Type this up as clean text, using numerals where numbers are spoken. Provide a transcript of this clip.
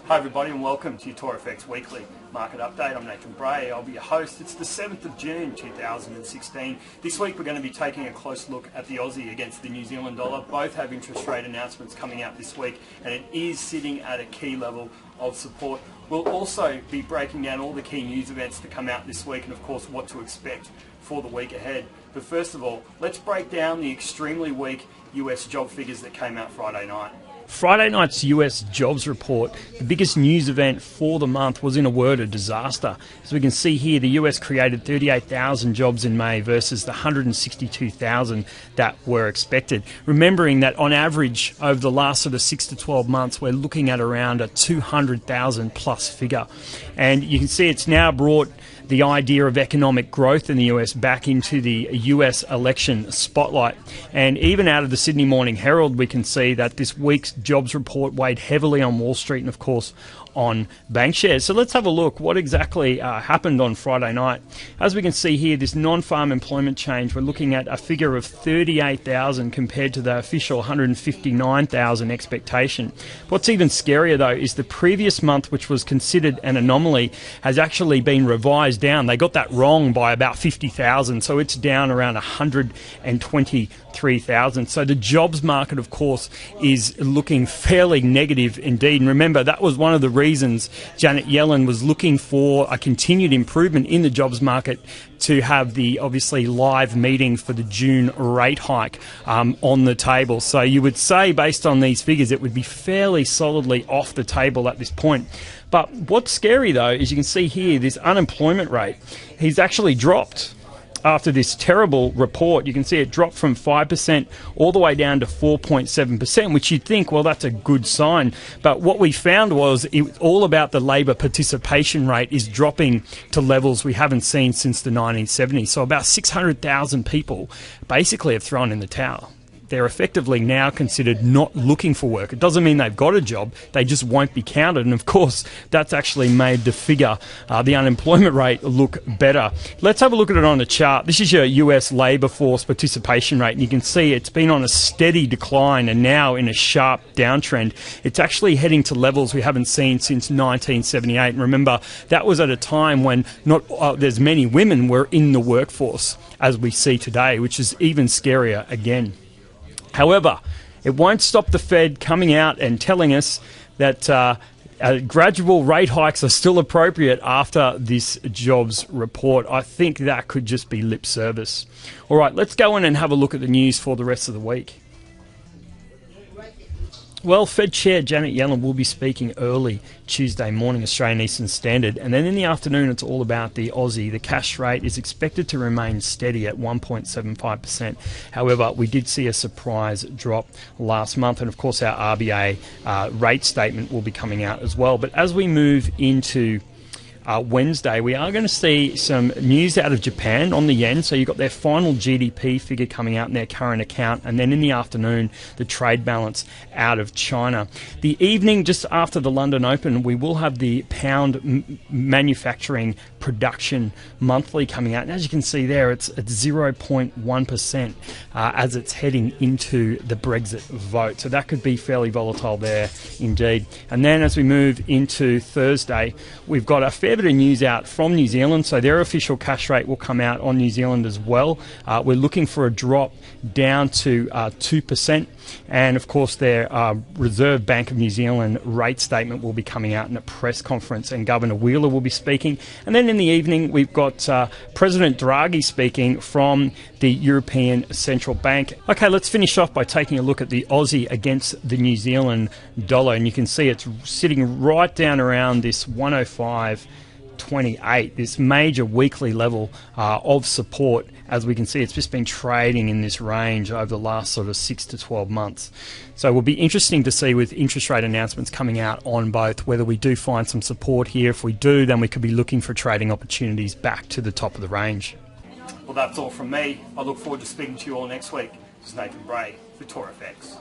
Hi everybody and welcome to your TorFX Weekly Market Update. I'm Nathan Bray, I'll be your host. It's the 7th of June 2016. This week we're going to be taking a close look at the Aussie against the New Zealand dollar. Both have interest rate announcements coming out this week and it is sitting at a key level of support. We'll also be breaking down all the key news events to come out this week and of course what to expect for the week ahead. But first of all, let's break down the extremely weak US job figures that came out Friday night. Friday night's US jobs report, the biggest news event for the month, was in a word, a disaster. As we can see here, the US created 38,000 jobs in May versus the 162,000 that were expected. Remembering that on average over the last sort of 6 to 12 months, we're looking at around a 200,000 plus figure. And you can see it's now brought the idea of economic growth in the US back into the US election spotlight. And even out of the Sydney Morning Herald, we can see that this week's jobs report weighed heavily on Wall Street and, of course, on bank shares. So let's have a look what exactly happened on Friday night. As we can see here, this non-farm employment change, we're looking at a figure of 38,000 compared to the official 159,000 expectation. What's even scarier though is the previous month, which was considered an anomaly, has actually been revised down. They got that wrong by about 50,000, so it's down around 123,000. So the jobs market, of course, is looking fairly negative indeed. And remember, that was one of the reasons Janet Yellen was looking for a continued improvement in the jobs market to have the obviously live meeting for the June rate hike on the table. So you would say, based on these figures, it would be fairly solidly off the table at this point. But what's scary though is you can see here this unemployment rate, he's actually dropped. After this terrible report, you can see it dropped from 5% all the way down to 4.7%, which you'd think, well, that's a good sign. But what we found was it was all about the labour participation rate is dropping to levels we haven't seen since the 1970s. So about 600,000 people basically have thrown in the towel. They're effectively now considered not looking for work. It doesn't mean they've got a job, they just won't be counted. And of course, that's actually made the figure, the unemployment rate, look better. Let's have a look at it on the chart. This is your US labour force participation rate, and you can see it's been on a steady decline and now in a sharp downtrend. It's actually heading to levels we haven't seen since 1978. And remember, that was at a time when not as many women were in the workforce as we see today, which is even scarier again. However, it won't stop the Fed coming out and telling us that gradual rate hikes are still appropriate after this jobs report. I think that could just be lip service. All right, let's go in and have a look at the news for the rest of the week. Well, Fed Chair Janet Yellen will be speaking early Tuesday morning, Australian Eastern Standard, and then in the afternoon it's all about the Aussie. The cash rate is expected to remain steady at 1.75%. However, we did see a surprise drop last month, and of course our RBA rate statement will be coming out as well. But as we move into Wednesday, we are going to see some news out of Japan on the yen. So you've got their final GDP figure coming out in their current account, and then in the afternoon, the trade balance out of China. The evening, just after the London Open, we will have the pound manufacturing production monthly coming out. And as you can see there, it's at 0.1% as it's heading into the Brexit vote. So that could be fairly volatile there indeed. And then as we move into Thursday, we've got a fair bit of news out from New Zealand. So their official cash rate will come out on New Zealand as well. We're looking for a drop down to 2%. And of course their Reserve Bank of New Zealand rate statement will be coming out in a press conference, and Governor Wheeler will be speaking. And then in the evening we've got President Draghi speaking from the European Central Bank. Okay, let's finish off by taking a look at the Aussie against the New Zealand dollar, and you can see it's sitting right down around this 105.28, this major weekly level of support. As we can see, it's just been trading in this range over the last sort of 6 to 12 months. So it will be interesting to see with interest rate announcements coming out on both whether we do find some support here. If we do, then we could be looking for trading opportunities back to the top of the range. Well, that's all from me. I look forward to speaking to you all next week. This is Nathan Bray for TorFX.